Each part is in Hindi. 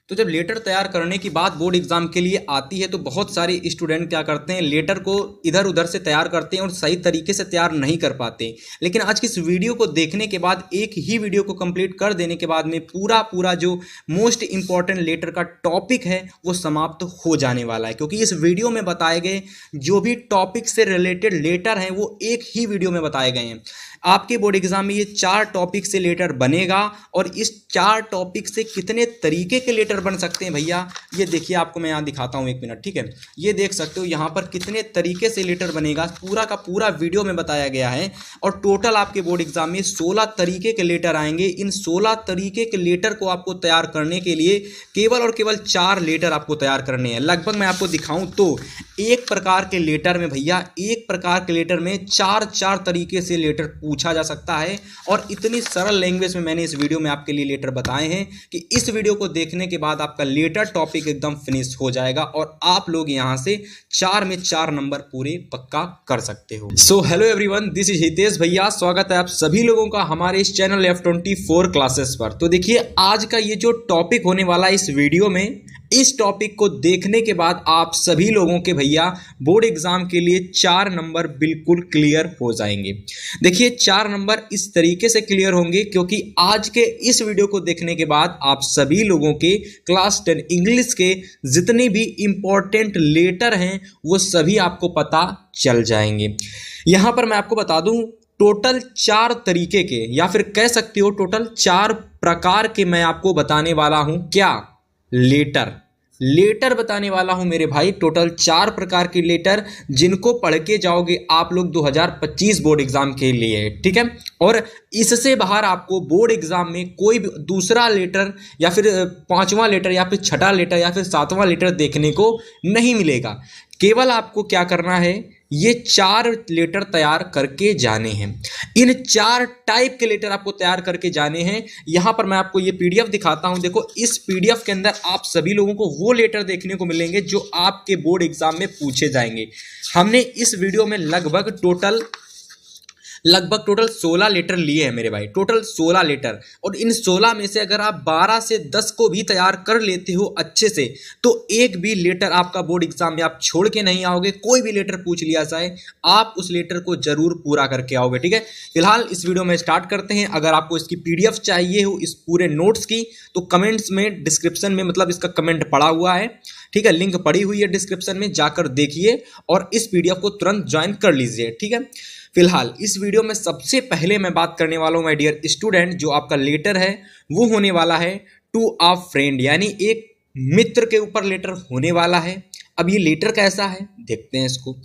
तो जब लेटर तैयार करने की बात बोर्ड एग्जाम के लिए आती है तो बहुत सारे स्टूडेंट क्या करते हैं, लेटर को इधर उधर से तैयार करते हैं और सही तरीके से तैयार नहीं कर पाते। लेकिन आज की इस वीडियो को देखने के बाद, एक ही वीडियो को कंप्लीट कर देने के बाद में पूरा जो मोस्ट इंपॉर्टेंट लेटर का टॉपिक है वो समाप्त हो जाने वाला है, क्योंकि इस वीडियो में बताए गए जो भी टॉपिक से रिलेटेड लेटर हैं वो एक ही वीडियो में बताए गए हैं। आपके बोर्ड एग्जाम में ये 4 टॉपिक से लेटर बनेगा और इस 4 टॉपिक से कितने तरीके के लेटर बन सकते हैं भैया, ये देखिए आपको मैं यहाँ दिखाता हूँ, 1 मिनट, ठीक है। ये देख सकते हो यहाँ पर कितने तरीके से लेटर बनेगा, पूरा का पूरा वीडियो में बताया गया है। और टोटल आपके बोर्ड एग्जाम में 16 तरीके के लेटर आएंगे। इन 16 तरीके के लेटर को आपको तैयार करने के लिए केवल और केवल 4 लेटर आपको तैयार करने हैं। लगभग मैं आपको दिखाऊं तो एक प्रकार के लेटर में भैया, एक प्रकार के लेटर में 4 तरीके से लेटर पूछा जा सकता है। और इतनी सरल लैंग्वेज में मैंने इस वीडियो में आपके लिए लेटर बताए हैं कि इस वीडियो को देखने के बाद आपका लेटर टॉपिक एकदम फिनिश हो जाएगा और आप लोग यहां से 4 में 4 नंबर पूरे पक्का कर सकते हो। So hello everyone, this is Hitesh भैया। स्वागत है आप सभी लोगों का हमारे इस चैनल F24 क्लासेस पर। तो देखिए आज का ये जो टॉपिक होने वाला है इस वीडियो में, इस टॉपिक को देखने के बाद आप सभी लोगों के भैया बोर्ड एग्जाम के लिए 4 नंबर बिल्कुल क्लियर हो जाएंगे। देखिए 4 नंबर इस तरीके से क्लियर होंगे क्योंकि आज के इस वीडियो को देखने के बाद आप सभी लोगों के क्लास 10 इंग्लिश के जितने भी इंपॉर्टेंट लेटर हैं वो सभी आपको पता चल जाएंगे। यहां पर मैं आपको बता दूं, टोटल 4 तरीके के, या फिर कह सकते हो टोटल 4 प्रकार के मैं आपको बताने वाला हूं। क्या? लेटर बताने वाला हूं मेरे भाई। टोटल 4 प्रकार के लेटर जिनको पढ़ के जाओगे आप लोग 2025 बोर्ड एग्जाम के लिए, ठीक है। और इससे बाहर आपको बोर्ड एग्जाम में कोई भी दूसरा लेटर या फिर 5वां लेटर या फिर 6ठा लेटर या फिर 7वां लेटर देखने को नहीं मिलेगा। केवल आपको क्या करना है, ये 4 लेटर तैयार करके जाने हैं। इन 4 टाइप के लेटर आपको तैयार करके जाने हैं। यहां पर मैं आपको ये पीडीएफ दिखाता हूं। देखो इस पीडीएफ के अंदर आप सभी लोगों को वो लेटर देखने को मिलेंगे जो आपके बोर्ड एग्जाम में पूछे जाएंगे। हमने इस वीडियो में लगभग टोटल 16 लेटर लिए हैं मेरे भाई, टोटल 16 लेटर। और इन 16 में से अगर आप 12 से 10 को भी तैयार कर लेते हो अच्छे से तो एक भी लेटर आपका बोर्ड एग्जाम में आप छोड़ के नहीं आओगे। कोई भी लेटर पूछ लिया जाए आप उस लेटर को जरूर पूरा करके आओगे, ठीक है। फिलहाल इस वीडियो में स्टार्ट करते हैं। अगर आपको इसकी पीडीएफ चाहिए हो इस पूरे नोट्स की तो कमेंट्स में, डिस्क्रिप्शन में, मतलब इसका कमेंट पड़ा हुआ है, ठीक है, लिंक पड़ी हुई है डिस्क्रिप्शन में, जाकर देखिए और इस पीडीएफ को तुरंत ज्वाइन कर लीजिए, ठीक है। फिलहाल इस वीडियो में सबसे पहले मैं बात करने वाला हूं माय डियर स्टूडेंट, जो आपका लेटर है वो होने वाला है टू अ फ्रेंड, यानी एक मित्र के ऊपर लेटर होने वाला है। अब ये लेटर कैसा है देखते हैं इसको।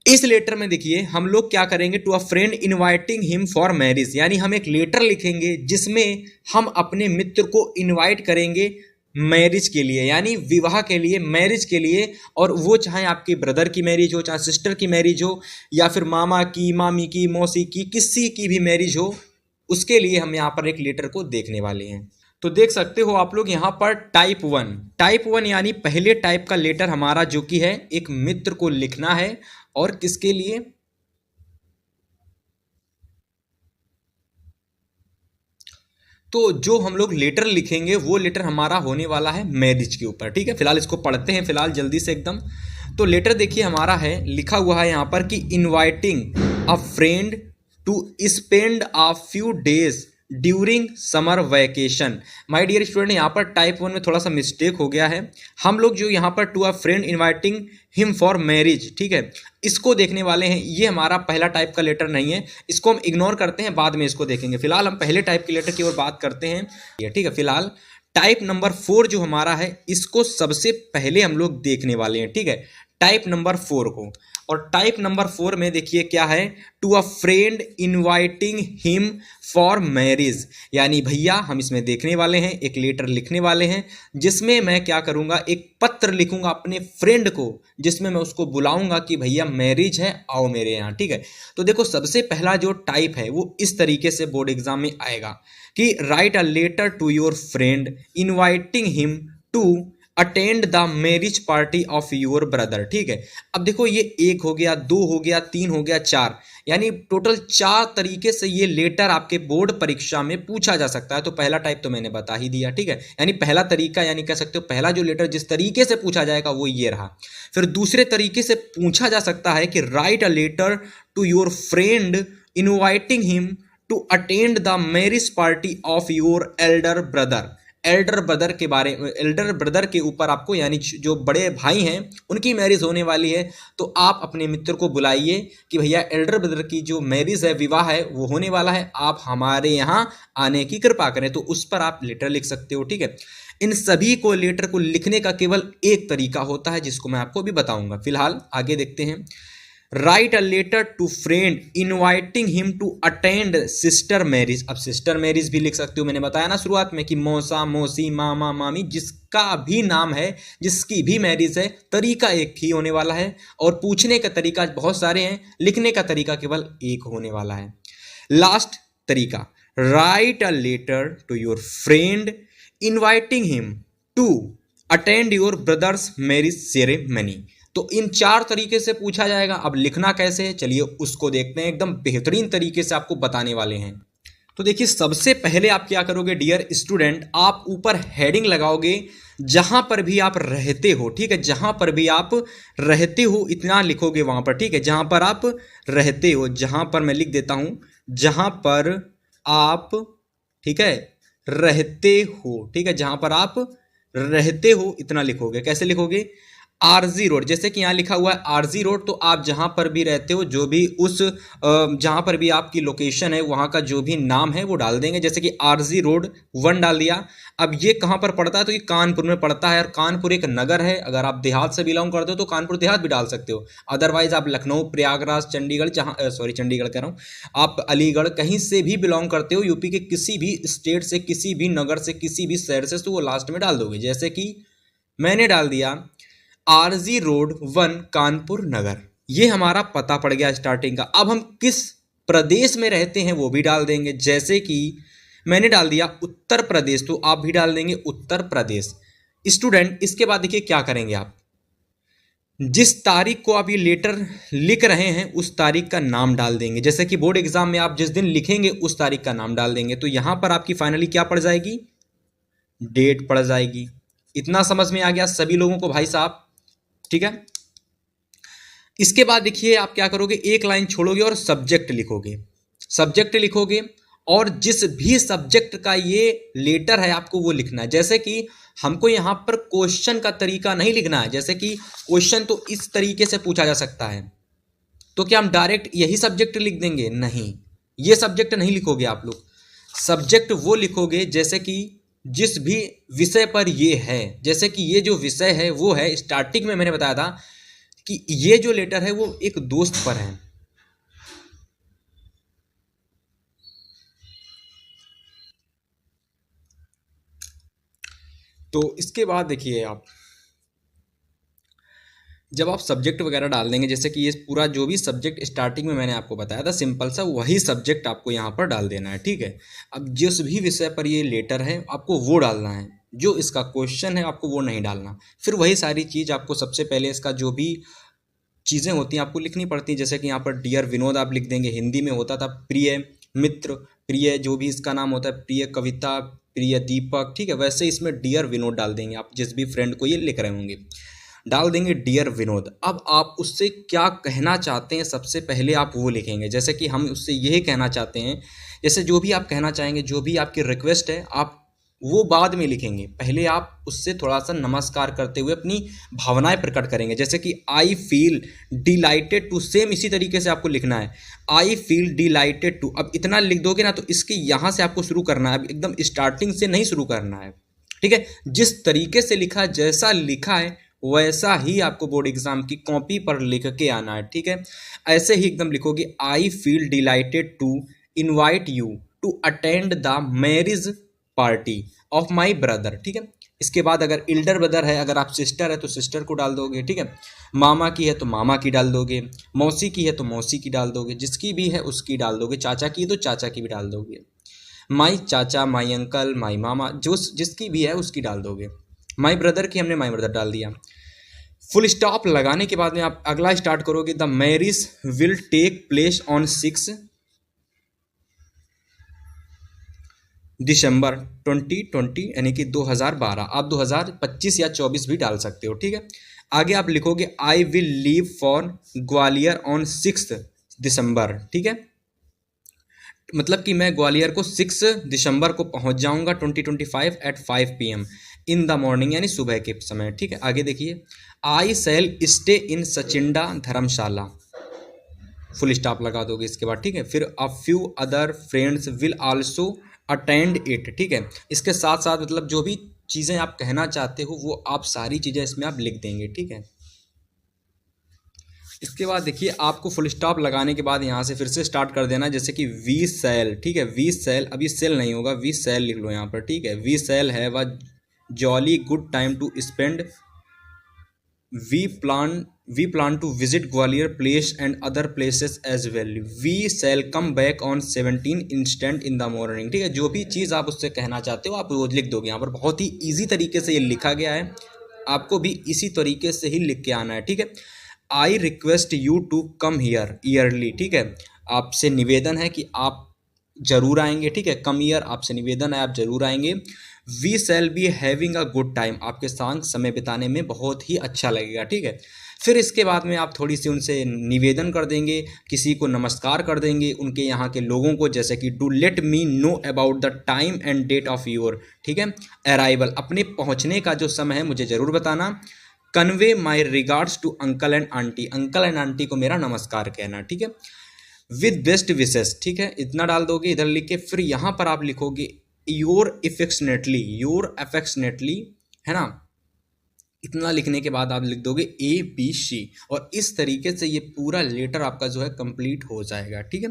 इस लेटर में देखिए हम लोग क्या करेंगे, to a friend inviting him for marriage, यानी हम एक लेटर लिखेंगे जिसमें हम अपने मित्र को इनवाइट करेंगे मैरिज के लिए, यानी विवाह के लिए, मैरिज के लिए। और वो चाहे आपके ब्रदर की मैरिज हो, चाहे सिस्टर की मैरिज हो, या फिर मामा की, मामी की, मौसी की, किसी की भी मैरिज हो, उसके लिए हम यहाँ पर एक लेटर को देखने वाले हैं। तो देख सकते हो आप लोग यहाँ पर टाइप 1 यानी पहले टाइप का लेटर हमारा जो कि है एक मित्र को लिखना है। और किसके लिए? तो जो हम लोग लेटर लिखेंगे वो लेटर हमारा होने वाला है मैरिज के ऊपर, ठीक है। फिलहाल इसको पढ़ते हैं फिलहाल जल्दी से एकदम। तो लेटर देखिए हमारा है, लिखा हुआ है यहाँ पर कि inviting a friend to spend a few days during summer vacation. My dear student, यहाँ पर टाइप 1 में थोड़ा सा मिस्टेक हो गया है। हम लोग जो यहाँ पर to a friend inviting him for marriage, ठीक है, इसको देखने वाले हैं। ये हमारा पहला टाइप का लेटर नहीं है, इसको हम इग्नोर करते हैं, बाद में इसको देखेंगे। फिलहाल हम पहले टाइप के लेटर की ओर बात करते हैं, ठीक है। फिलहाल टाइप नंबर 4 जो हमारा है इसको सबसे पहले हम लोग देखने वाले हैं, ठीक है, टाइप नंबर 4 को। और टाइप नंबर 4 में देखिए क्या है, to a friend inviting him for marriage, यानी भैया हम इसमें देखने वाले हैं, एक लेटर लिखने वाले हैं जिसमें मैं क्या करूंगा, एक पत्र लिखूंगा अपने फ्रेंड को, जिसमें मैं उसको बुलाऊंगा कि भैया मैरिज है, आओ मेरे यहाँ, ठीक है। तो देखो सबसे पहला जो टाइप है वो इस तरीके से बोर्ड एग्जाम में आएगा कि write a letter to your friend inviting him to attend the marriage party of your brother. ठीक है, अब देखो ये एक हो गया, दो हो गया, तीन हो गया, चार, यानी टोटल चार तरीके से ये लेटर आपके बोर्ड परीक्षा में पूछा जा सकता है। तो पहला टाइप तो मैंने बता ही दिया। ठीक है, यानी पहला तरीका, यानी कह सकते हो पहला जो लेटर जिस तरीके से पूछा जाएगा वो ये रहा। फिर दूसरे तरीके से पूछा जा सकता है कि write a letter to your friend inviting him to attend the marriage party of your elder brother. Elder brother के ऊपर आपको, यानी जो बड़े भाई हैं उनकी मैरिज होने वाली है, तो आप अपने मित्र को बुलाइए कि भैया एल्डर ब्रदर की जो मैरिज है, विवाह है, वो होने वाला है, आप हमारे यहाँ आने की कृपा करें। तो उस पर आप लेटर लिख सकते हो। ठीक है, इन सभी को लेटर को लिखने का केवल एक तरीका होता है जिसको मैं आपको अभी बताऊंगा। फिलहाल आगे देखते हैं। Write a letter to friend inviting him to attend sister marriage. अब सिस्टर मैरिज भी लिख सकते हो, मैंने बताया ना शुरुआत में कि मौसा, मौसी, मामा, मामी, जिसका भी नाम है, जिसकी भी मैरिज है, तरीका एक ही होने वाला है। और पूछने का तरीका बहुत सारे हैं, लिखने का तरीका केवल एक होने वाला है। लास्ट तरीका, write a letter to your friend inviting him to attend your brother's marriage ceremony. तो इन चार तरीके से पूछा जाएगा। अब लिखना कैसे है, चलिए उसको देखते हैं। एकदम बेहतरीन तरीके से आपको बताने वाले हैं। तो देखिए, सबसे पहले आप क्या करोगे डियर स्टूडेंट, आप ऊपर हेडिंग लगाओगे जहां पर भी आप रहते हो। ठीक है, जहां पर भी आप रहते हो इतना लिखोगे वहां पर। ठीक है, जहां पर आप रहते हो, जहां पर मैं लिख देता हूं, जहां पर आप, ठीक है, रहते हो। ठीक है, जहां पर आप रहते हो इतना लिखोगे। कैसे लिखोगे, आरजी रोड, जैसे कि यहाँ लिखा हुआ है आरजी रोड, तो आप जहाँ पर भी रहते हो, जो भी उस जहाँ पर भी आपकी लोकेशन है वहाँ का जो भी नाम है वो डाल देंगे। जैसे कि आरजी रोड 1 डाल दिया। अब ये कहाँ पर पड़ता है, तो ये कानपुर में पड़ता है, और कानपुर एक नगर है। अगर आप देहात से बिलोंग करते हो तो कानपुर देहात भी डाल सकते हो। अदरवाइज आप लखनऊ, प्रयागराज, चंडीगढ़, जहाँ चंडीगढ़ कह रहा हूँ, आप अलीगढ़, कहीं से भी बिलोंग करते हो, यूपी के किसी भी स्टेट से, किसी भी नगर से, किसी भी शहर से, तो वो लास्ट में डाल दोगे। जैसे कि मैंने डाल दिया आरजी रोड 1 कानपुर नगर, ये हमारा पता पड़ गया स्टार्टिंग का। अब हम किस प्रदेश में रहते हैं वो भी डाल देंगे। जैसे कि मैंने डाल दिया उत्तर प्रदेश, तो आप भी डाल देंगे उत्तर प्रदेश। स्टूडेंट, इसके बाद देखिए क्या करेंगे आप, जिस तारीख को आप ये लेटर लिख रहे हैं उस तारीख का नाम डाल देंगे। जैसे कि बोर्ड एग्जाम में आप जिस दिन लिखेंगे उस तारीख का नाम डाल देंगे। तो यहां पर आपकी फाइनली क्या पड़ जाएगी, डेट पड़ जाएगी। इतना समझ में आ गया सभी लोगों को भाई साहब? ठीक है, इसके बाद देखिए आप क्या करोगे, एक लाइन छोड़ोगे और सब्जेक्ट लिखोगे। सब्जेक्ट लिखोगे और जिस भी सब्जेक्ट का ये लेटर है आपको वो लिखना है। जैसे कि हमको यहाँ पर क्वेश्चन का तरीका नहीं लिखना है। जैसे कि क्वेश्चन तो इस तरीके से पूछा जा सकता है, तो क्या हम डायरेक्ट यही सब्जेक्ट लिख देंगे? नहीं, ये सब्जेक्ट नहीं लिखोगे आप लोग। सब्जेक्ट वो लिखोगे जैसे कि जिस भी विषय पर ये है। जैसे कि ये जो विषय है वो है, स्टार्टिंग में मैंने बताया था कि ये जो लेटर है वो एक दोस्त पर है। तो इसके बाद देखिए आप, जब आप सब्जेक्ट वगैरह डाल देंगे, जैसे कि ये पूरा जो भी सब्जेक्ट स्टार्टिंग में मैंने आपको बताया था सिंपल सा, वही सब्जेक्ट आपको यहाँ पर डाल देना है। ठीक है, अब जिस भी विषय पर ये लेटर है आपको वो डालना है, जो इसका क्वेश्चन है आपको वो नहीं डालना। फिर वही सारी चीज़ आपको सबसे पहले इसका जो भी चीज़ें होती हैं आपको लिखनी पड़ती हैं। जैसे कि यहाँ पर डियर विनोद आप लिख देंगे, हिंदी में होता था प्रिय मित्र, प्रिय जो भी इसका नाम होता है, प्रिय कविता, प्रिय दीपक। ठीक है, वैसे इसमें डियर विनोद डाल देंगे। आप जिस भी फ्रेंड को ये लिख रहे होंगे डाल देंगे डियर विनोद। अब आप उससे क्या कहना चाहते हैं सबसे पहले आप वो लिखेंगे। जैसे कि हम उससे यही कहना चाहते हैं, जैसे जो भी आप कहना चाहेंगे, जो भी आपकी रिक्वेस्ट है, आप वो बाद में लिखेंगे। पहले आप उससे थोड़ा सा नमस्कार करते हुए अपनी भावनाएं प्रकट करेंगे। जैसे कि I feel delighted to, same इसी तरीके से आपको लिखना है, आई फील डिलाइटेड टू। अब इतना लिख दोगे ना तो इसके यहाँ से आपको शुरू करना है, अब एकदम स्टार्टिंग से नहीं शुरू करना है। ठीक है, जिस तरीके से लिखा है, जैसा लिखा है वैसा ही आपको बोर्ड एग्जाम की कॉपी पर लिख के आना है। ठीक है, ऐसे ही एकदम लिखोगे, I feel delighted to invite you to attend the marriage party of my brother. ठीक है, इसके बाद अगर एल्डर ब्रदर है, अगर आप सिस्टर है तो सिस्टर को डाल दोगे। ठीक है, मामा की है तो मामा की डाल दोगे, मौसी की है तो मौसी की डाल दोगे, जिसकी भी है उसकी डाल दोगे, चाचा की है तो चाचा की भी डाल दोगे, माई चाचा, माई अंकल, माई मामा, जो जिसकी भी है उसकी डाल दोगे। माई ब्रदर की हमने माई ब्रदर डाल दिया। फुल स्टॉप लगाने के बाद में आप अगला स्टार्ट करोगे, the marriage will take place on 6 December 2020 यानी कि 2012। आप 2025 या 24 भी डाल सकते हो, ठीक है। आगे आप लिखोगे I will leave for Gwalior on 6 दिसंबर, ठीक है। मतलब कि मैं ग्वालियर को 6 दिसंबर को पहुंच जाऊंगा 2025 at 5 PM in the morning, यानी सुबह के समय, ठीक है। आगे देखिए, आई सेल स्टे इन सचिंडा धर्मशाला, फुल स्टॉप लगा दोगे इसके बाद, ठीक है। फिर a few other friends will also attend it, ठीक है। इसके साथ साथ मतलब जो भी चीज़ें आप कहना चाहते हो वो आप सारी चीज़ें इसमें आप लिख देंगे, ठीक है। इसके बाद देखिए, आपको फुल स्टॉप लगाने के बाद यहाँ से फिर से स्टार्ट कर देना, जैसे कि वी सेल, ठीक है। वी सेल, अभी सेल नहीं होगा, वी सेल लिख लो यहाँ पर, ठीक है। We shall have a jolly good time to spend, we plan to visit Gwalior place and other places as well, we shall come back on 17 instant in the morning, ठीक है। जो भी चीज़ आप उससे कहना चाहते हो आप वो लिख दोगे यहाँ पर। बहुत ही ईजी तरीके से ये लिखा गया है, आपको भी इसी तरीके से ही लिख के आना है, ठीक है। I request you to come here early, ठीक है। आपसे निवेदन है कि आप जरूर आएंगे, ठीक है। कम ईयर आपसे निवेदन है, आप जरूर आएंगे। We shall be having a good time, आपके साथ समय बिताने में बहुत ही अच्छा लगेगा, ठीक है। फिर इसके बाद में आप थोड़ी सी उनसे निवेदन कर देंगे, किसी को नमस्कार कर देंगे उनके यहाँ के लोगों को, जैसे कि to let me know about the time and date of your, ठीक है, अराइवल, अपने पहुँचने का जो समय है मुझे ज़रूर बताना। Convey my regards to uncle and aunty, uncle and aunty को मेरा नमस्कार कहना, ठीक है। विद बेस्ट विशेस, ठीक है, इतना डाल दोगे इधर लिख के। फिर यहाँ पर आप लिखोगे योर अफेक्शनेटली, है ना। इतना लिखने के बाद आप लिख दोगे ABC, और इस तरीके से ये पूरा लेटर आपका जो है कंप्लीट हो जाएगा, ठीक है।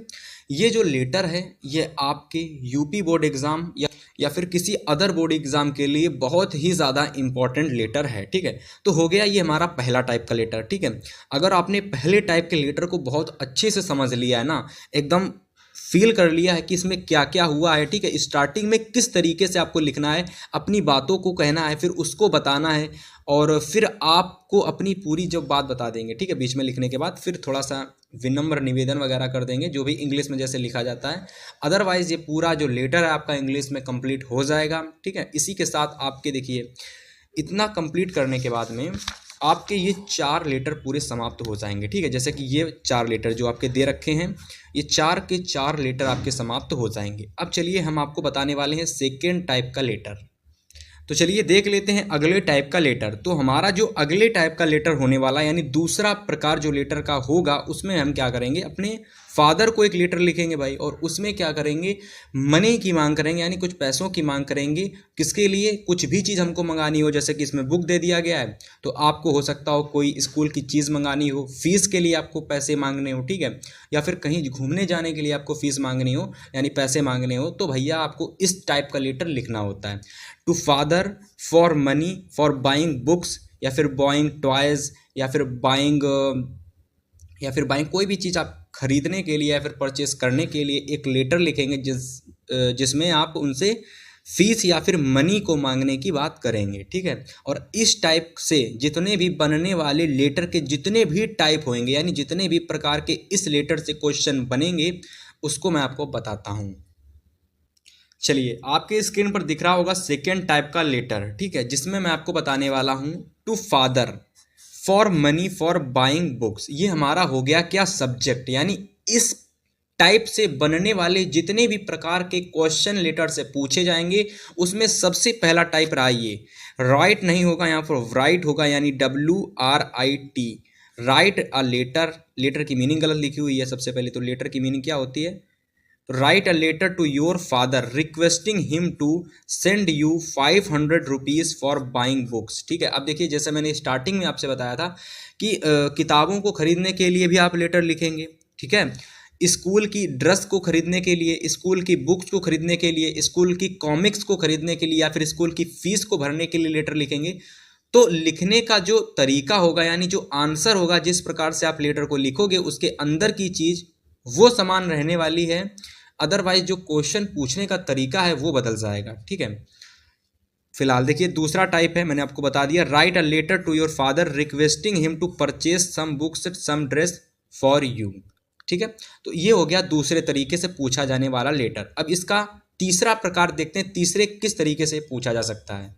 ये जो लेटर है ये आपके यूपी बोर्ड एग्ज़ाम या फिर किसी अदर बोर्ड एग्ज़ाम के लिए बहुत ही ज़्यादा इंपॉर्टेंट लेटर है, ठीक है। तो हो गया ये हमारा पहला टाइप का लेटर, ठीक है। अगर आपने पहले टाइप के लेटर को बहुत अच्छे से समझ लिया है ना, एकदम फील कर लिया है कि इसमें क्या क्या हुआ है, ठीक है, स्टार्टिंग में किस तरीके से आपको लिखना है, अपनी बातों को कहना है, फिर उसको बताना है, और फिर आपको अपनी पूरी जब बात बता देंगे, ठीक है, बीच में लिखने के बाद फिर थोड़ा सा विनम्र निवेदन वगैरह कर देंगे, जो भी इंग्लिश में जैसे लिखा जाता है। अदरवाइज ये पूरा जो लेटर है आपका इंग्लिश में कंप्लीट हो जाएगा, ठीक है। इसी के साथ आपके देखिए इतना कंप्लीट करने के बाद में आपके ये 4 लेटर पूरे समाप्त हो जाएंगे, ठीक है। जैसे कि ये 4 लेटर जो आपके दे रखे हैं, ये 4 के 4 लेटर आपके समाप्त हो जाएंगे। अब चलिए हम आपको बताने वाले हैं सेकेंड टाइप का लेटर। तो चलिए देख लेते हैं अगले टाइप का लेटर। तो हमारा जो अगले टाइप का लेटर होने वाला है, यानी दूसरा प्रकार जो लेटर का होगा, उसमें हम क्या करेंगे, अपने फादर को एक लेटर लिखेंगे भाई, और उसमें क्या करेंगे, मनी की मांग करेंगे, यानी कुछ पैसों की मांग करेंगे। किसके लिए, कुछ भी चीज़ हमको मंगानी हो, जैसे कि इसमें बुक दे दिया गया है, तो आपको हो सकता हो कोई स्कूल की चीज़ मंगानी हो, फीस के लिए आपको पैसे मांगने हो, ठीक है, या फिर कहीं घूमने जाने के लिए आपको फीस मांगनी हो, यानी पैसे मांगने हो, तो भैया आपको इस टाइप का लेटर लिखना होता है। To father for money for buying books, या फिर बाइंग टॉयज़, या फिर बाइंग कोई भी चीज़ आप खरीदने के लिए या फिर परचेस करने के लिए एक लेटर लिखेंगे जिसमें आप उनसे फीस या फिर मनी को मांगने की बात करेंगे, ठीक है। और इस टाइप से जितने भी बनने वाले लेटर के जितने भी टाइप होंगे, यानी जितने भी प्रकार के इस लेटर से क्वेश्चन बनेंगे, उसको मैं आपको बताता हूँ। चलिए, आपके स्क्रीन पर दिख रहा होगा सेकेंड टाइप का लेटर, ठीक है, जिसमें मैं आपको बताने वाला हूँ to father for money for buying books. ये हमारा हो गया क्या, सब्जेक्ट, यानी इस टाइप से बनने वाले जितने भी प्रकार के क्वेश्चन लेटर से पूछे जाएंगे, उसमें सबसे पहला टाइप रहा ये, राइट नहीं होगा, यहाँ पर राइट होगा, यानी WRIT, write a letter. Letter की मीनिंग गलत लिखी हुई है सबसे पहले, तो लेटर की मीनिंग क्या होती है, write a letter to your father requesting him to send you 500 rupees for buying books, ठीक है। अब देखिए, जैसे मैंने स्टार्टिंग में आपसे बताया था कि किताबों को खरीदने के लिए भी आप लेटर लिखेंगे, ठीक है, स्कूल की ड्रेस को खरीदने के लिए, स्कूल की बुक्स को खरीदने के लिए, स्कूल की कॉमिक्स को खरीदने के लिए, या फिर स्कूल की फीस को भरने के लिए लेटर लिखेंगे। तो लिखने का जो तरीका होगा, यानी जो आंसर होगा, जिस प्रकार से आप लेटर को लिखोगे, उसके अंदर की चीज़ वो समान रहने वाली है, अदरवाइज जो क्वेश्चन पूछने का तरीका है वो बदल जाएगा, ठीक है। फिलहाल देखिए दूसरा टाइप है, मैंने आपको बता दिया, write a letter to your father requesting him to purchase some books some dress for you. ठीक है, तो ये हो गया दूसरे तरीके से पूछा जाने वाला लेटर। अब इसका तीसरा प्रकार देखते हैं, तीसरे किस तरीके से पूछा जा सकता है।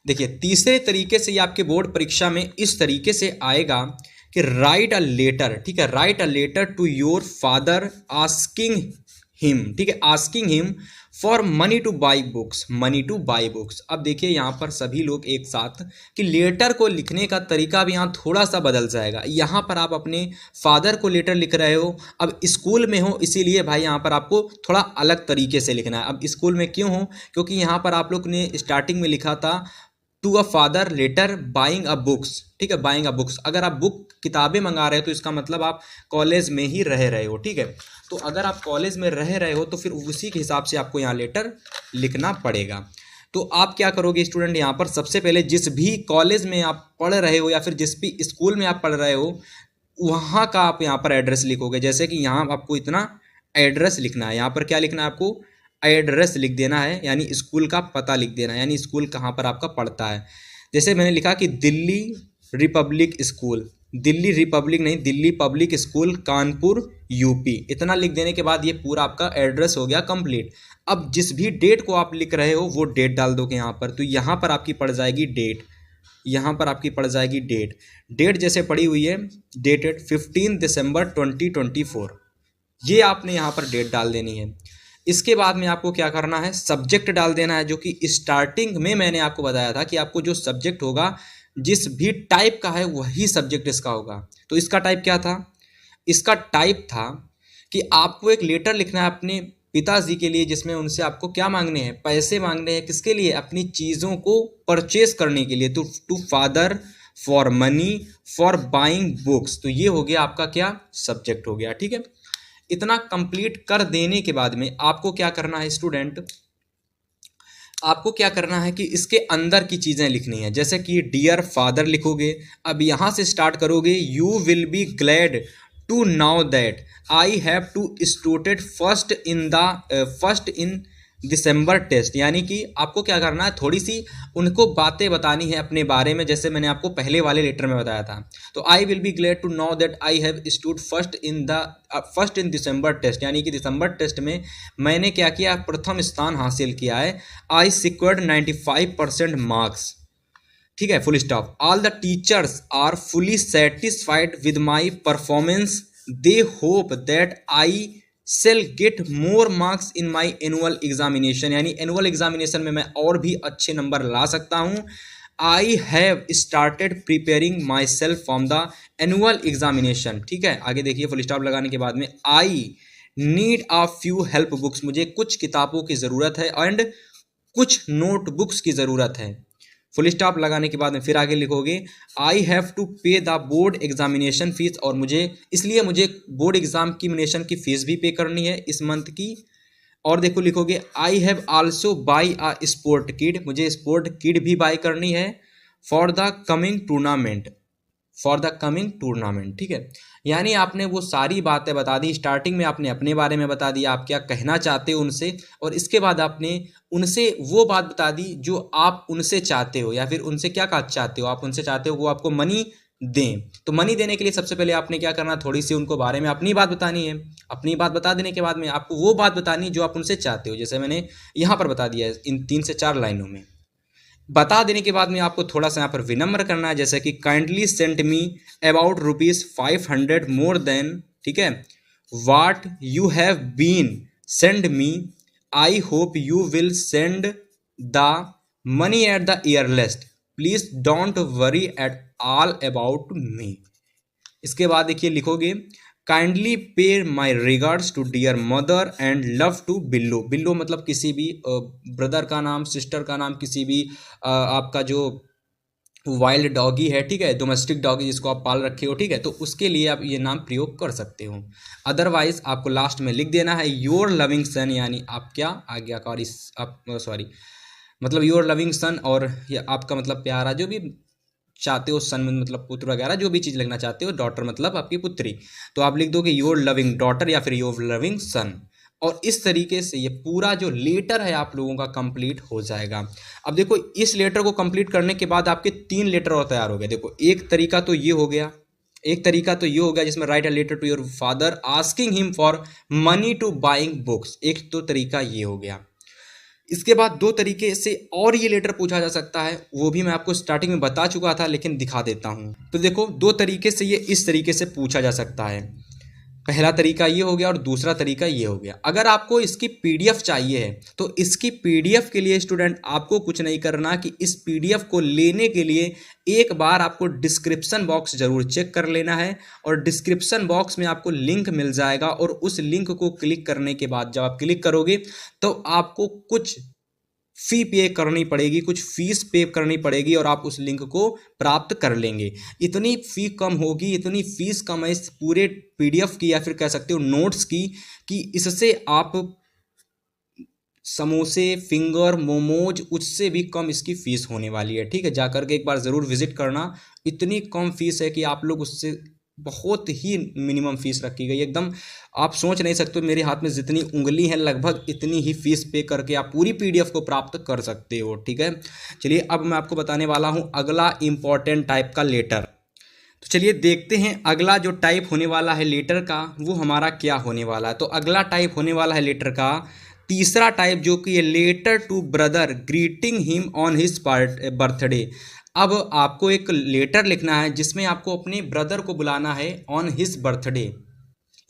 देखिए तीसरे तरीके से ये आपके बोर्ड परीक्षा में इस तरीके से आएगा कि राइट अ लेटर, ठीक है, write a letter to your father asking him, ठीक है, asking him for money to buy books, money to buy books. अब देखिए यहाँ पर सभी लोग एक साथ कि लेटर को लिखने का तरीका भी यहाँ थोड़ा सा बदल जाएगा। यहाँ पर आप अपने फादर को लेटर लिख रहे हो, अब स्कूल में हो, इसीलिए भाई यहाँ पर आपको थोड़ा अलग तरीके से लिखना है। अब स्कूल में क्यों हो, क्योंकि यहाँ पर आप लोग ने स्टार्टिंग में लिखा था to a father letter buying a books, ठीक है, बाइंग अ बुक्स। अगर आप बुक किताबें मंगा रहे हो तो इसका मतलब आप कॉलेज में ही रह रहे हो, ठीक है। तो अगर आप कॉलेज में रह रहे हो तो फिर उसी के हिसाब से आपको यहाँ लेटर लिखना पड़ेगा। तो आप क्या करोगे स्टूडेंट, यहाँ पर सबसे पहले जिस भी कॉलेज में आप पढ़ रहे हो या फिर जिस भी स्कूल में आप पढ़ रहे हो वहाँ का आप यहाँ पर एड्रेस लिखोगे। जैसे कि यहाँ आपको इतना एड्रेस लिखना है, यहाँ पर क्या लिखना है आपको, एड्रेस लिख देना है, यानी स्कूल का पता लिख देना है, यानी स्कूल कहाँ पर आपका पढ़ता है। जैसे मैंने लिखा कि Delhi Republic School, Delhi Republic नहीं, Delhi Public School Kanpur UP, इतना लिख देने के बाद ये पूरा आपका एड्रेस हो गया कंप्लीट। अब जिस भी डेट को आप लिख रहे हो वो डेट डाल दोगे यहाँ पर, तो यहाँ पर आपकी पड़ जाएगी डेट, यहाँ पर आपकी पड़ जाएगी डेट। डेट जैसे पड़ी हुई है डेटेड 15 दिसंबर 2024, ये आपने यहाँ पर डेट डाल देनी है। इसके बाद में आपको क्या करना है, सब्जेक्ट डाल देना है, जो कि स्टार्टिंग में मैंने आपको बताया था कि आपको जो सब्जेक्ट होगा जिस भी टाइप का है वही सब्जेक्ट इसका होगा। तो इसका टाइप क्या था, इसका टाइप था कि आपको एक लेटर लिखना है अपने पिताजी के लिए, जिसमें उनसे आपको क्या मांगने हैं, पैसे मांगने हैं, किसके लिए, अपनी चीज़ों को परचेज करने के लिए। तो to father for money for buying books, तो ये हो गया आपका क्या, सब्जेक्ट हो गया, ठीक है। इतना कंप्लीट कर देने के बाद में आपको क्या करना है स्टूडेंट, आपको क्या करना है कि इसके अंदर की चीज़ें लिखनी है। जैसे कि डियर फादर लिखोगे, अब यहाँ से स्टार्ट करोगे, you will be glad to now that I have to student first in December test, यानी कि आपको क्या करना है, थोड़ी सी उनको बातें बतानी है अपने बारे में, जैसे मैंने आपको पहले वाले लेटर में बताया था। तो I will be glad to know that I have stood first in December test, यानी कि दिसंबर टेस्ट में मैंने क्या किया, प्रथम स्थान हासिल किया है। आई सिक्योर्ड 95% मार्क्स, ठीक है, full stop. All the teachers are fully satisfied with my performance, they hope that I shall get more marks in my annual examination, यानी एनुअल एग्जामिनेशन में मैं और भी अच्छे नंबर ला सकता हूँ। I have started preparing myself from the annual examination, ठीक है। आगे देखिए फुल स्टॉप लगाने के बाद में, I need a few help books, मुझे कुछ किताबों की ज़रूरत है एंड कुछ नोटबुक्स की ज़रूरत है। फुल स्टॉप लगाने के बाद में फिर आगे लिखोगे, आई हैव टू पे द बोर्ड एग्जामिनेशन फीस, और मुझे बोर्ड एग्जामिनेशन की फ़ीस भी पे करनी है इस मंथ की। और देखो लिखोगे, I have also by a sport kit, मुझे स्पोर्ट किट भी बाई करनी है फॉर द कमिंग टूर्नामेंट, ठीक है। यानी आपने वो सारी बातें बता दी, स्टार्टिंग में आपने अपने बारे में बता दिया, आप क्या कहना चाहते हो उनसे, और इसके बाद आपने उनसे वो बात बता दी जो आप उनसे चाहते हो, या फिर उनसे क्या चाहते हो, आप उनसे चाहते हो वो आपको मनी दें। तो मनी देने के लिए सबसे पहले आपने क्या करना, थोड़ी सी उनको बारे में अपनी बात बतानी है। अपनी बात बता देने के बाद में आपको वो बात बतानी जो आप उनसे चाहते हो, जैसे मैंने यहाँ पर बता दिया है इन 3 से 4 लाइनों में। बता देने के बाद में आपको थोड़ा सा यहाँ पर विनम्र करना है, जैसे कि kindly send me about ₹500 more than, ठीक है, what you have been send me, I hope you will send the money at the earliest, please don't worry at all about me. इसके बाद देखिए लिखोगे, kindly pay my regards to dear mother and love to Billo, Billo मतलब किसी भी ब्रदर का नाम, सिस्टर का नाम, किसी भी आपका जो वाइल्ड डॉगी है, ठीक है, डोमेस्टिक डॉगी जिसको आप पाल रखे हो, ठीक है, तो उसके लिए आप ये नाम प्रयोग कर सकते हो। अदरवाइज आपको लास्ट में लिख देना है योर लविंग सन, यानी आप क्या आज्ञाकारी, मतलब योर लविंग सन, और आपका मतलब प्यारा जो भी चाहते हो, सन मतलब पुत्र वगैरह जो भी चीज़ लिखना चाहते हो, डॉटर मतलब आपकी पुत्री, तो आप लिख दोगे योर लविंग डॉटर या फिर योर लविंग सन। और इस तरीके से ये पूरा जो लेटर है आप लोगों का कंप्लीट हो जाएगा। अब देखो इस लेटर को कंप्लीट करने के बाद आपके 3 लेटर और तैयार हो गए। देखो एक तरीका तो ये हो गया, एक तरीका तो ये हो गया जिसमें write a letter to your father asking him for money to buying books, एक तो तरीका ये हो गया। इसके बाद 2 तरीके से और ये लेटर पूछा जा सकता है, वो भी मैं आपको स्टार्टिंग में बता चुका था लेकिन दिखा देता हूँ। तो देखो 2 तरीके से ये इस तरीके से पूछा जा सकता है। पहला तरीका ये हो गया और दूसरा तरीका ये हो गया। अगर आपको इसकी पीडीएफ चाहिए है तो इसकी पीडीएफ के लिए स्टूडेंट आपको कुछ नहीं करना कि इस पीडीएफ को लेने के लिए एक बार आपको डिस्क्रिप्शन बॉक्स जरूर चेक कर लेना है और डिस्क्रिप्शन बॉक्स में आपको लिंक मिल जाएगा और उस लिंक को क्लिक करने के बाद जब आप क्लिक करोगे तो आपको कुछ फी पे करनी पड़ेगी, कुछ फीस पे करनी पड़ेगी और आप उस लिंक को प्राप्त कर लेंगे। इतनी फी कम होगी, इतनी फीस कम है इस पूरे पीडीएफ की या फिर कह सकते हो नोट्स की कि इससे आप समोसे, फिंगर, मोमोज उससे भी कम इसकी फ़ीस होने वाली है। ठीक है, जाकर के एक बार ज़रूर विजिट करना। इतनी कम फीस है कि आप लोग उससे बहुत ही मिनिमम फीस रखी गई, एकदम आप सोच नहीं सकते। मेरे हाथ में जितनी उंगली है लगभग इतनी ही फीस पे करके आप पूरी पीडीएफ को प्राप्त कर सकते हो। ठीक है, चलिए अब मैं आपको बताने वाला हूँ अगला इंपॉर्टेंट टाइप का लेटर। तो चलिए देखते हैं अगला जो टाइप होने वाला है लेटर का वो हमारा क्या होने वाला है। तो अगला टाइप होने वाला है लेटर का तीसरा टाइप, जो कि है letter to brother greeting him on his birthday. अब आपको एक लेटर लिखना है जिसमें आपको अपने ब्रदर को बुलाना है ऑन हिज बर्थडे,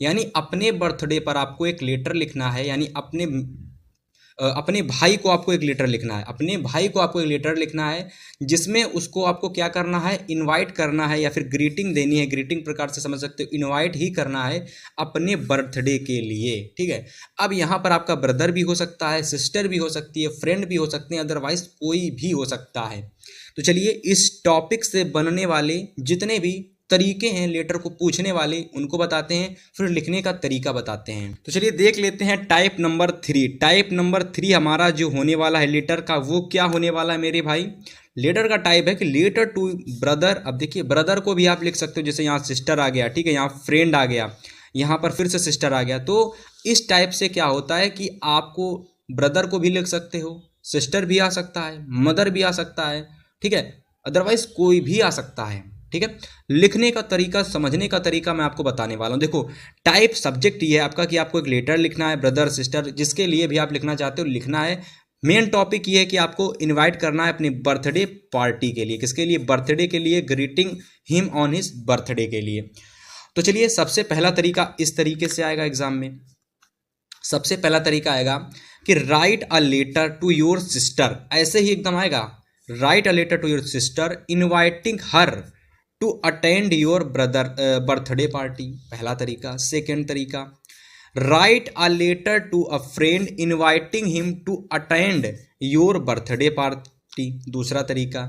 यानी अपने बर्थडे पर आपको एक लेटर लिखना है, यानी अपने भाई को आपको एक लेटर लिखना है, अपने भाई को आपको एक लेटर लिखना है जिसमें उसको आपको क्या करना है, इनवाइट करना है या फिर ग्रीटिंग देनी है। ग्रीटिंग प्रकार से समझ सकते हो, इनवाइट ही करना है अपने बर्थडे के लिए। ठीक है, अब यहाँ पर आपका ब्रदर भी हो सकता है, सिस्टर भी हो सकती है, फ्रेंड भी हो सकते हैं, अदरवाइज कोई भी हो सकता है। तो चलिए इस टॉपिक से बनने वाले जितने भी तरीके हैं लेटर को पूछने वाले उनको बताते हैं, फिर लिखने का तरीका बताते हैं। तो चलिए देख लेते हैं टाइप नंबर 3। टाइप नंबर 3 हमारा जो होने वाला है लेटर का वो क्या होने वाला है मेरे भाई। लेटर का टाइप है कि लेटर टू ब्रदर। अब देखिए ब्रदर को भी आप लिख सकते हो, जैसे यहाँ सिस्टर आ गया, ठीक है, यहाँ फ्रेंड आ गया, यहाँ पर फिर से सिस्टर आ गया। तो इस टाइप से क्या होता है कि आपको ब्रदर को भी लिख सकते हो, सिस्टर भी आ सकता है, मदर भी आ सकता है, ठीक है, अदरवाइज कोई भी आ सकता है। ठीक है, लिखने का तरीका, समझने का तरीका मैं आपको बताने वाला हूं। देखो टाइप सब्जेक्ट ये है आपका कि आपको एक लेटर लिखना है, ब्रदर सिस्टर जिसके लिए भी आप लिखना चाहते हो लिखना है। मेन टॉपिक ये है कि आपको इनवाइट करना है अपनी बर्थडे पार्टी के लिए। किसके लिए? बर्थडे के लिए, greeting him on his birthday के लिए। तो चलिए सबसे पहला तरीका इस तरीके से आएगा एग्जाम में। सबसे पहला तरीका आएगा कि write a letter to your sister, ऐसे ही एकदम आएगा, write a letter to your sister inviting her to attend your brother birthday party, पहला तरीका। सेकेंड तरीका, write a letter to a friend inviting him to attend your birthday party, दूसरा तरीका।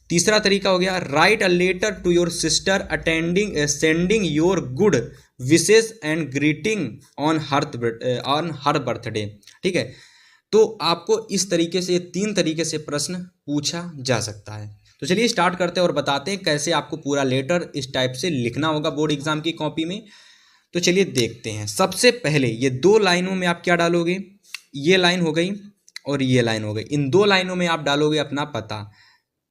तीसरा तरीका हो गया write a letter to your sister attending sending your good wishes and greeting on her birthday. ठीक है, तो आपको इस तरीके से 3 तरीके से प्रश्न पूछा जा सकता है। तो चलिए स्टार्ट करते हैं और बताते हैं कैसे आपको पूरा लेटर इस टाइप से लिखना होगा बोर्ड एग्जाम की कॉपी में। तो चलिए देखते हैं। सबसे पहले ये 2 लाइनों में आप क्या डालोगे, ये लाइन हो गई और ये लाइन हो गई। इन 2 लाइनों में आप डालोगे अपना पता।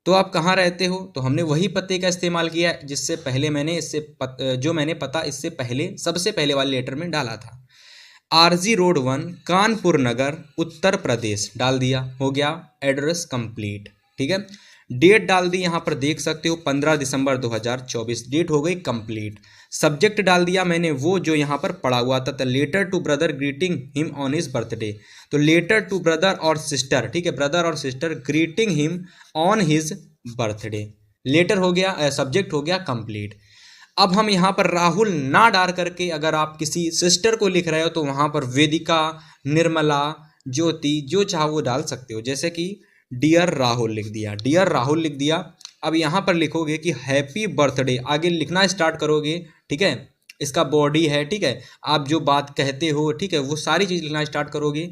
तो आप कहाँ रहते हो, तो हमने वही पते का इस्तेमाल किया है जिससे पहले मैंने जो मैंने पता इससे पहले सबसे पहले वाले लेटर में डाला था। आरजी रोड 1 कानपुर नगर उत्तर प्रदेश डाल दिया, हो गया एड्रेस कंप्लीट। ठीक है, डेट डाल दी, यहाँ पर देख सकते हो 15 दिसंबर 2024 डेट हो गई कंप्लीट। सब्जेक्ट डाल दिया मैंने वो जो यहाँ पर पड़ा हुआ था, letter to brother greeting him on his birthday. तो लेटर टू ब्रदर और सिस्टर, ठीक है, ब्रदर और sister greeting him on his birthday, letter हो गया, सब्जेक्ट हो गया कंप्लीट। अब हम यहाँ पर राहुल ना डाल करके अगर आप किसी सिस्टर को लिख रहे हो तो वहाँ पर वेदिका, निर्मला, ज्योति जो चाहो वो डाल सकते हो। जैसे कि डियर राहुल लिख दिया, डियर राहुल लिख दिया। अब यहाँ पर लिखोगे कि हैप्पी बर्थडे, आगे लिखना स्टार्ट करोगे। ठीक है, इसका बॉडी है, ठीक है, आप जो बात कहते हो, ठीक है, वो सारी चीज़ लिखना स्टार्ट करोगे।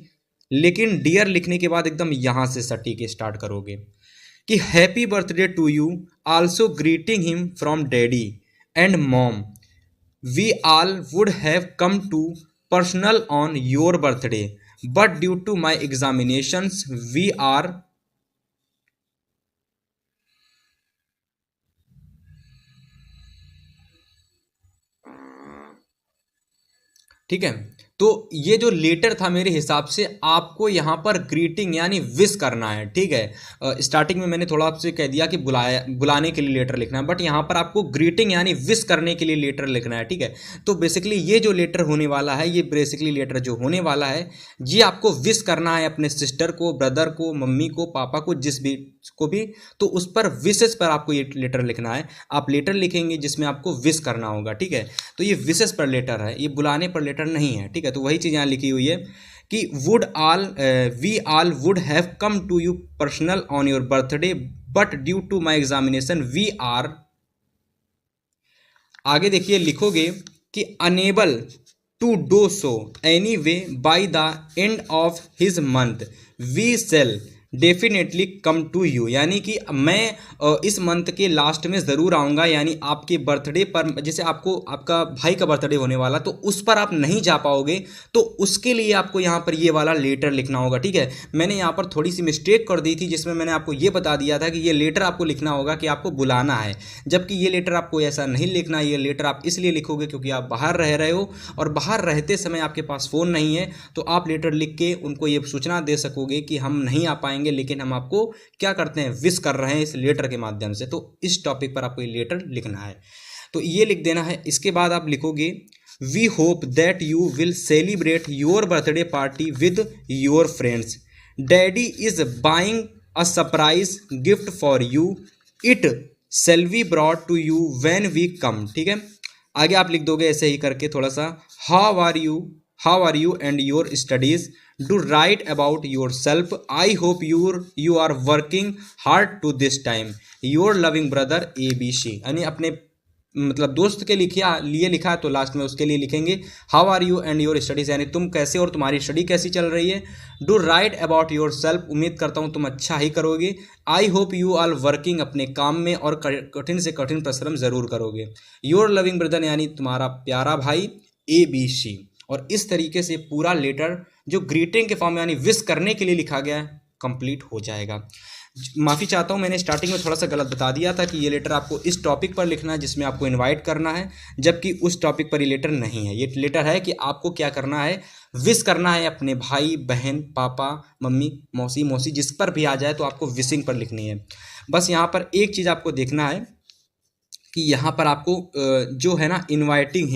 लेकिन डियर लिखने के बाद एकदम यहाँ से सटीक स्टार्ट करोगे कि happy birthday to you, also greeting him from daddy and mom, we all would have come to personal on your birthday but due to my examinations we are, ठीक है। तो ये जो लेटर था मेरे हिसाब से आपको यहाँ पर ग्रीटिंग यानी विश करना है, ठीक है। स्टार्टिंग में मैंने थोड़ा आपसे कह दिया कि बुलाने के लिए लेटर लिखना है, बट यहाँ पर आपको ग्रीटिंग यानी विश करने के लिए लेटर लिखना है, ठीक है। तो बेसिकली ये जो लेटर होने वाला है, ये बेसिकली लेटर जो होने वाला है, ये आपको विश करना है अपने सिस्टर को, ब्रदर को, मम्मी को, पापा को, जिस भी को भी, तो उस पर विशेष पर आपको ये लेटर लिखना है। आप लेटर लिखेंगे जिसमें आपको विश करना होगा, ठीक है। तो ये विशेष पर लेटर है, ये बुलाने पर लेटर नहीं है, ठीक है। तो वही चीज़ यहाँ लिखी हुई है कि we all would have come to you personal on your birthday but due to my examination we are, आगे देखिए लिखोगे कि unable to do so anyway by the end of his month we shall definitely come to you, यानी कि मैं इस मंथ के लास्ट में ज़रूर आऊँगा, यानी आपके बर्थडे पर, जैसे आपको आपका भाई का बर्थडे होने वाला तो उस पर आप नहीं जा पाओगे, तो उसके लिए आपको यहाँ पर ये वाला लेटर लिखना होगा, ठीक है। मैंने यहाँ पर थोड़ी सी मिस्टेक कर दी थी, जिसमें मैंने आपको ये बता दिया था कि ये लेटर आपको लिखना होगा कि आपको बुलाना है, जबकि ये लेटर आपको ऐसा नहीं लिखना। ये लेटर आप इसलिए लिखोगे क्योंकि आप बाहर रह रहे हो और बाहर रहते समय आपके पास फ़ोन नहीं है, तो आप लेटर लिख के उनको ये सूचना दे सकोगे कि हम नहीं आ पाएंगे, लेकिन हम आपको क्या करते हैं, विश कर रहे हैं इस लेटर के माध्यम से। तो इस टॉपिक पर आपको ये लेटर लिखना है, तो ये लिख देना है। इसके बाद आप लिखोगे we hope that you will celebrate your birthday party with your friends, daddy is buying a surprise gift for you, it shall be brought to you when we come, ठीक है। आगे आप लिख दोगे ऐसे ही करके थोड़ा सा, how are you and your studies, do write about yourself, I hope you are working hard to this time, your loving brother ABC, यानी अपने मतलब दोस्त के लिए लिखा है तो लास्ट में उसके लिए लिखेंगे how are you and your studies, यानी तुम कैसे और तुम्हारी स्टडी कैसी चल रही है। Do write about yourself, उम्मीद करता हूँ तुम अच्छा ही करोगे। I hope you are working, अपने काम में और कठिन से कठिन परिश्रम जरूर करोगे। योर लविंग ब्रदर, यानी तुम्हारा प्यारा भाई ABC। और इस तरीके से पूरा लेटर जो ग्रीटिंग के फॉर्म यानी विश करने के लिए लिखा गया है कंप्लीट हो जाएगा। माफ़ी चाहता हूँ, मैंने स्टार्टिंग में थोड़ा सा गलत बता दिया था कि ये लेटर आपको इस टॉपिक पर लिखना है जिसमें आपको इनवाइट करना है, जबकि उस टॉपिक पर ये लेटर नहीं है। ये लेटर है कि आपको क्या करना है, विश करना है अपने भाई बहन, पापा मम्मी, मौसी जिस पर भी आ जाए तो आपको विशिंग पर लिखनी है। बस यहाँ पर एक चीज़ आपको देखना है कि यहाँ पर आपको जो है ना इनवाइटिंग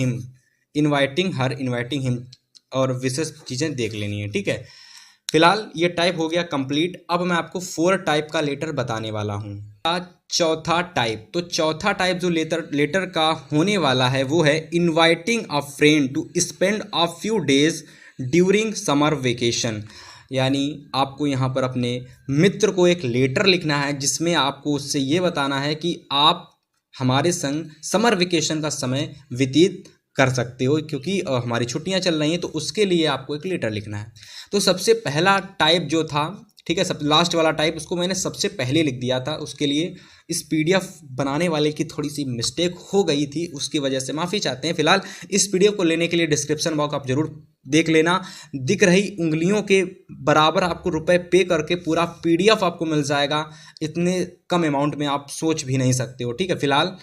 हिम और विशेष चीज़ें देख लेनी है, ठीक है। फिलहाल ये टाइप हो गया कंप्लीट। अब मैं आपको 4 टाइप का लेटर बताने वाला हूँ। चौथा टाइप, तो चौथा टाइप जो लेटर का होने वाला है वो है inviting a friend to spend a few days during summer vacation, यानी आपको यहाँ पर अपने मित्र को एक लेटर लिखना है जिसमें आपको उससे ये बताना है कि आप हमारे संग समर वेकेशन का समय व्यतीत कर सकते हो, क्योंकि हमारी छुट्टियां चल रही हैं, तो उसके लिए आपको एक लेटर लिखना है। तो सबसे पहला टाइप जो था, ठीक है, सब लास्ट वाला टाइप उसको मैंने सबसे पहले लिख दिया था, उसके लिए इस PDF बनाने वाले की थोड़ी सी मिस्टेक हो गई थी, उसकी वजह से माफ़ी चाहते हैं। फिलहाल इस PDF को लेने के लिए डिस्क्रिप्शन बॉक्स आप जरूर देख लेना, दिख रही उंगलियों के बराबर आपको रुपए पे करके पूरा PDF आपको मिल जाएगा। इतने कम अमाउंट में आप सोच भी नहीं सकते हो, ठीक है। फिलहाल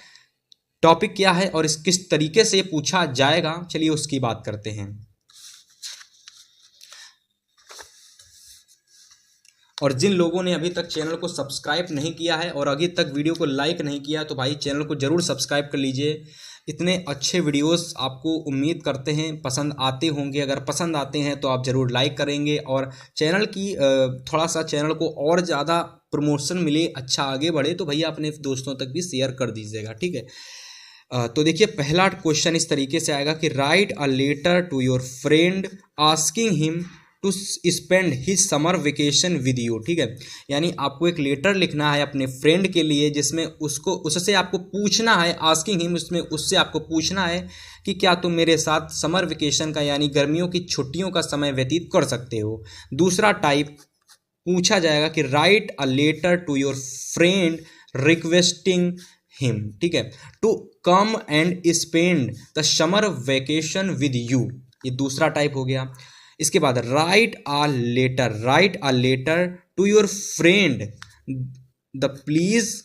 टॉपिक क्या है और किस तरीके से पूछा जाएगा, चलिए उसकी बात करते हैं। और जिन लोगों ने अभी तक चैनल को सब्सक्राइब नहीं किया है और अभी तक वीडियो को लाइक नहीं किया, तो भाई चैनल को जरूर सब्सक्राइब कर लीजिए। इतने अच्छे वीडियोस आपको उम्मीद करते हैं पसंद आते होंगे। अगर पसंद आते हैं तो आप ज़रूर लाइक करेंगे और चैनल की थोड़ा सा चैनल को और ज़्यादा प्रमोशन मिले, अच्छा आगे बढ़े, तो भैया अपने दोस्तों तक भी शेयर कर दीजिएगा, ठीक है। तो देखिए पहला क्वेश्चन इस तरीके से आएगा कि write a letter to your friend asking him to spend his summer vacation with you, ठीक है। यानी आपको एक लेटर लिखना है अपने फ्रेंड के लिए जिसमें उससे आपको पूछना है, आस्किंग हिम, उसमें उससे आपको पूछना है कि क्या तुम मेरे साथ समर वेकेशन का यानी गर्मियों की छुट्टियों का समय व्यतीत कर सकते हो। दूसरा टाइप पूछा जाएगा कि write a letter to your friend requesting him, ठीक है, to come and spend the summer vacation with you. ये दूसरा टाइप हो गया। इसके बाद write a letter to your friend the please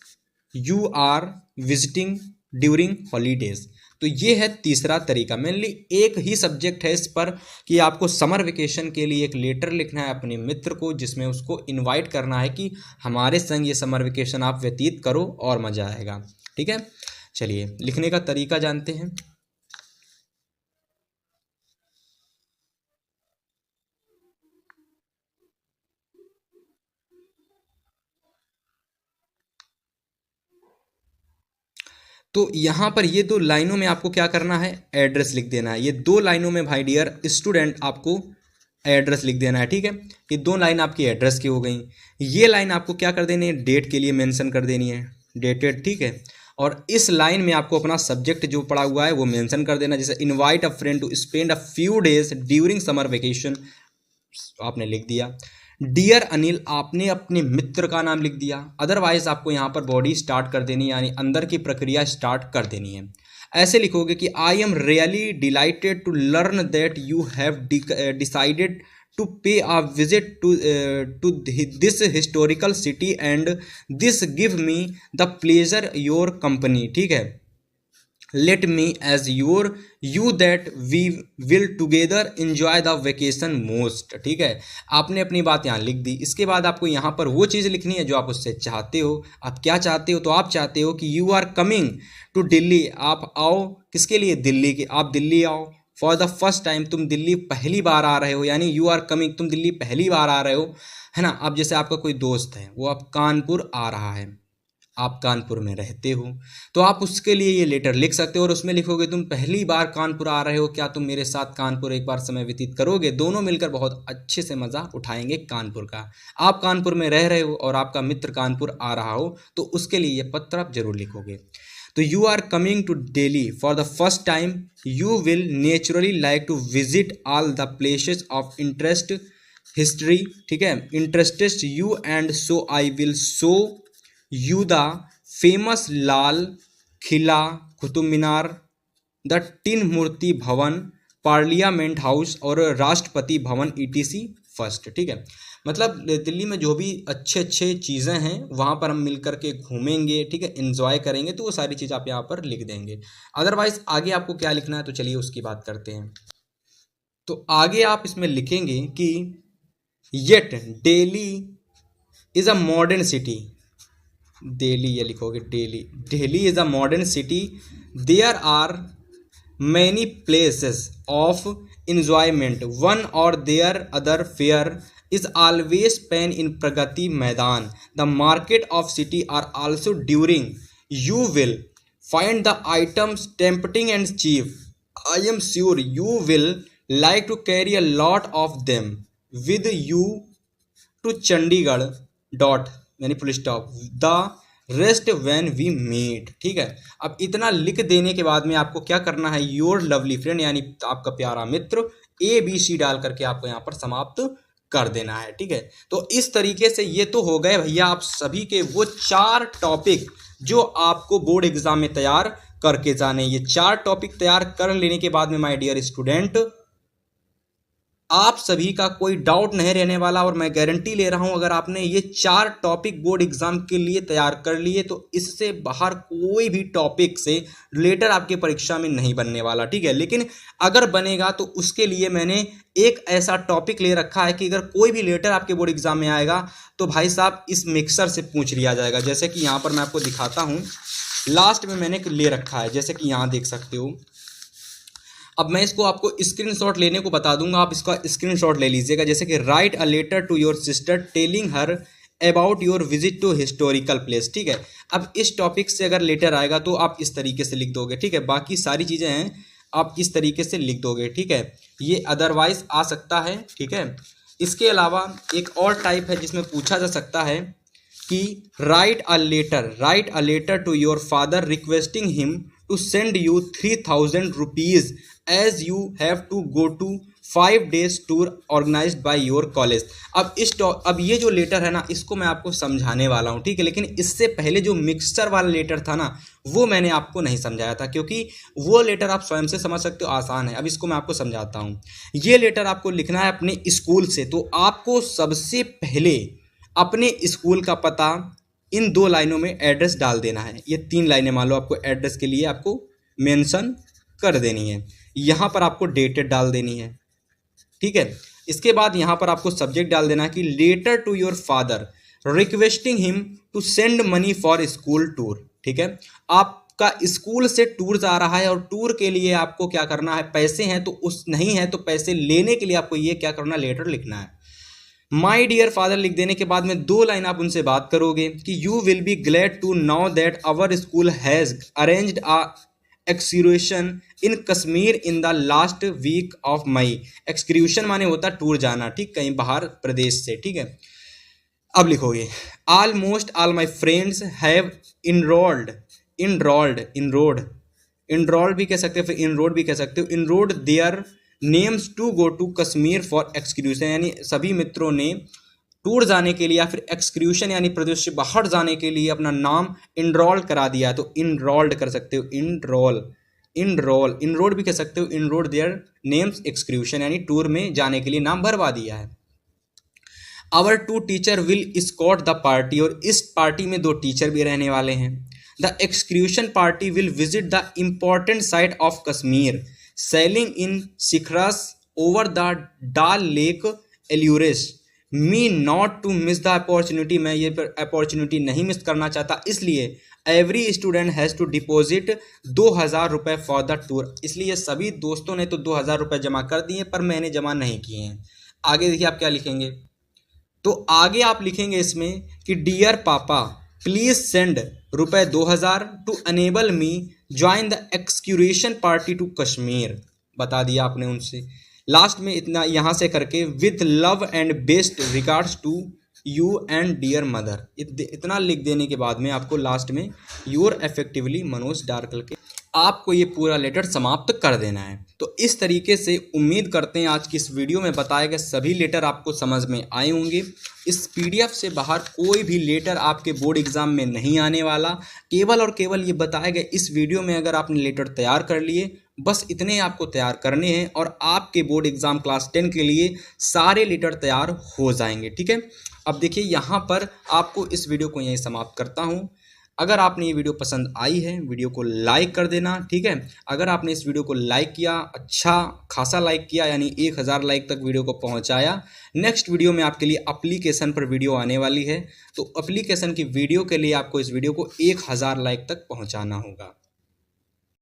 you are visiting during holidays. तो ये है तीसरा तरीका। मेनली एक ही सब्जेक्ट है इस पर कि आपको समर वेकेशन के लिए एक लेटर लिखना है अपने मित्र को, जिसमें उसको इनवाइट करना है कि हमारे संग ये समर वेकेशन आप व्यतीत करो और मज़ा आएगा। ठीक है, चलिए लिखने का तरीका जानते हैं। तो यहाँ पर ये 2 लाइनों में आपको क्या करना है, एड्रेस लिख देना है। ये 2 लाइनों में भाई डियर स्टूडेंट आपको एड्रेस लिख देना है। ठीक है, ये 2 लाइन आपकी एड्रेस की हो गई। ये लाइन आपको क्या कर देनी है, डेट के लिए मेंशन कर देनी है, डेटेड। ठीक है, और इस लाइन में आपको अपना सब्जेक्ट जो पड़ा हुआ है वो मेंशन कर देना। जैसे invite a friend to spend a few days during summer vacation, आपने लिख दिया। डियर अनिल, आपने अपने मित्र का नाम लिख दिया। अदरवाइज आपको यहाँ पर बॉडी स्टार्ट कर देनी है, यानी अंदर की प्रक्रिया स्टार्ट कर देनी है। ऐसे लिखोगे कि I am really delighted to learn that you have decided to pay a visit to this historical city and this give me the pleasure your company. ठीक है, let me assure you that we will together enjoy the vacation most. ठीक है, आपने अपनी बात यहाँ लिख दी। इसके बाद आपको यहाँ पर वो चीज़ लिखनी है जो आप उससे चाहते हो। आप क्या चाहते हो, तो आप चाहते हो कि you are coming to Delhi, आप आओ किसके लिए, दिल्ली के, आप दिल्ली आओ फॉर द फर्स्ट टाइम, तुम दिल्ली पहली बार आ रहे हो, यानी यू आर कमिंग, तुम दिल्ली पहली बार आ रहे हो, है ना। अब जैसे आपका कोई दोस्त है, वो अब कानपुर आ रहा है, आप कानपुर में रहते हो, तो आप उसके लिए ये लेटर लिख सकते हो और उसमें लिखोगे तुम पहली बार कानपुर आ रहे हो, क्या तुम मेरे साथ कानपुर एक बार समय व्यतीत करोगे, दोनों मिलकर बहुत अच्छे से मज़ा उठाएंगे कानपुर का। आप कानपुर में रह रहे हो और आपका मित्र कानपुर आ रहा हो, तो उसके लिए ये पत्र आप जरूर लिखोगे। तो you are coming to Delhi for the first time, you will naturally like to visit all the places of interest history. ठीक है, interested you and so I will show you the famous Lal Qila, Qutub Minar, the Teen Murti Bhavan, Parliament house और राष्ट्रपति भवन ETC फर्स्ट। ठीक है, मतलब दिल्ली में जो भी अच्छे अच्छे चीज़ें हैं वहाँ पर हम मिल कर के घूमेंगे। ठीक है, एंजॉय करेंगे, तो वो सारी चीज़ आप यहाँ पर लिख देंगे। अदरवाइज आगे आपको क्या लिखना है, तो चलिए उसकी बात करते हैं। तो आगे आप इसमें लिखेंगे कि yet Delhi is a modern city, Delhi ये लिखोगे, Delhi is a modern city, there are many places of enjoyment, one or their other fare is always pain in Pragati Maidan. The market of city are also during. You will find the items tempting and cheap. I am sure you will like to carry a lot of them with you to Chandigarh dot यानी full stop the rest when we meet. ठीक है, अब इतना लिख देने के बाद में आपको क्या करना है, योर लवली फ्रेंड यानी आपका प्यारा मित्र ABC डाल करके आपको यहाँ पर समाप्त कर देना है। ठीक है, तो इस तरीके से ये तो हो गए भैया आप सभी के वो 4 टॉपिक जो आपको बोर्ड एग्जाम में तैयार करके जाने। ये 4 टॉपिक तैयार कर लेने के बाद में माय डियर स्टूडेंट आप सभी का कोई डाउट नहीं रहने वाला, और मैं गारंटी ले रहा हूं अगर आपने ये 4 टॉपिक बोर्ड एग्जाम के लिए तैयार कर लिए तो इससे बाहर कोई भी टॉपिक से रिलेटेड आपके परीक्षा में नहीं बनने वाला। ठीक है, लेकिन अगर बनेगा तो उसके लिए मैंने एक ऐसा टॉपिक ले रखा है कि अगर कोई भी लेटर आपके बोर्ड एग्जाम में आएगा तो भाई साहब इस मिक्सर से पूछ लिया जाएगा। जैसे कि यहाँ पर मैं आपको दिखाता हूँ, लास्ट में मैंने ले रखा है, जैसे कि यहाँ देख सकते हो। अब मैं इसको आपको स्क्रीनशॉट लेने को बता दूंगा, आप इसका स्क्रीनशॉट ले लीजिएगा। जैसे कि write a letter to your sister telling her about your visit to historical place. ठीक है, अब इस टॉपिक से अगर लेटर आएगा तो आप इस तरीके से लिख दोगे। ठीक है, बाकी सारी चीज़ें हैं आप इस तरीके से लिख दोगे। ठीक है, ये अदरवाइज आ सकता है। ठीक है, इसके अलावा एक और टाइप है जिसमें पूछा जा सकता है कि write a letter to your father requesting him to send you 3000 rupees as you have to go to 5 days tour organised by your college. अब ये जो लेटर है ना, इसको मैं आपको समझाने वाला हूँ, ठीक है। लेकिन इससे पहले जो मिक्सचर वाला लेटर था ना, वो मैंने आपको नहीं समझाया था, क्योंकि वो लेटर आप स्वयं से समझ सकते हो, आसान है। अब इसको मैं आपको समझाता हूँ। ये लेटर आपको लिखना है अपने स्कूल से, तो आपको सबसे पहले अपने स्कूल का पता इन 2 लाइनों में एड्रेस डाल देना है। ये 3 लाइनें मान लो आपको एड्रेस के लिए आपको मेंशन कर देनी है। यहाँ पर आपको डेटेड डाल देनी है, ठीक है। इसके बाद यहाँ पर आपको सब्जेक्ट डाल देना है कि letter to your father requesting him to send money for school tour, ठीक है। आपका स्कूल से टूर जा रहा है और टूर के लिए आपको क्या करना है, पैसे हैं तो उस नहीं है तो पैसे लेने के लिए आपको ये क्या करना, लेटर लिखना है। माई डियर फादर लिख देने के बाद में 2 लाइन आप उनसे बात करोगे कि you will be glad to know that our school has arranged a excursion in Kashmir in the last week of May. Excursion माने होता टूर जाना, ठीक, कहीं बाहर प्रदेश से, ठीक है। अब लिखोगे almost all my friends have enrolled भी कह सकते हो, फिर इनरोड भी कह सकते हो, enrolled their names to go to Kashmir for excursion, यानी सभी मित्रों ने टूर जाने के लिए या फिर एक्सक्यूशन यानी प्रदेश से बाहर जाने के लिए अपना नाम इनरोल करा दिया, तो इनरोल्ड कर सकते हो, इनरोड भी कह सकते हो, इनरोड देयर नेम्स एक्सक्यूशन यानी टूर में जाने के लिए नाम भरवा दिया है। Our 2 teacher will escort the party, और इस पार्टी में 2 टीचर भी रहने वाले हैं। The excursion party will visit the important site of Kashmir sailing in shikaras over the Dal lake allures. Me not to miss the opportunity, मैं ये अपॉर्चुनिटी नहीं मिस करना चाहता, इसलिए every student has to deposit 2000 रुपये फॉर द टूर। इसलिए सभी दोस्तों ने तो 2000 रुपये जमा कर दिए, पर मैंने जमा नहीं किए हैं। आगे देखिए आप क्या लिखेंगे, तो आगे आप लिखेंगे इसमें कि डियर पापा प्लीज सेंड रुपये 2000 to enable me join the excursion party to Kashmir. बता दिया आपने उनसे। लास्ट में इतना यहाँ से करके with love and best regards to you and dear mother, इतना लिख देने के बाद में आपको लास्ट में योर इफेक्टिवली मनोज डाल करके आपको ये पूरा लेटर समाप्त कर देना है। तो इस तरीके से उम्मीद करते हैं आज की इस वीडियो में बताए गए सभी लेटर आपको समझ में आए होंगे। इस पीडीएफ से बाहर कोई भी लेटर आपके बोर्ड एग्जाम में नहीं आने वाला, केवल और केवल ये बताए गए इस वीडियो में अगर आपने लेटर तैयार कर लिए, बस इतने आपको तैयार करने हैं और आपके बोर्ड एग्जाम क्लास 10 के लिए सारे लेटर तैयार हो जाएंगे, ठीक है। अब देखिए यहाँ पर आपको इस वीडियो को यहीं समाप्त करता हूँ। अगर आपने ये वीडियो पसंद आई है, वीडियो को लाइक कर देना, ठीक है। अगर आपने इस वीडियो को लाइक किया, अच्छा खासा लाइक किया, यानी 1000 लाइक तक वीडियो को पहुंचाया, नेक्स्ट वीडियो में आपके लिए एप्लीकेशन पर वीडियो आने वाली है, तो एप्लीकेशन की वीडियो के लिए आपको इस वीडियो को 1000 लाइक तक पहुंचाना होगा।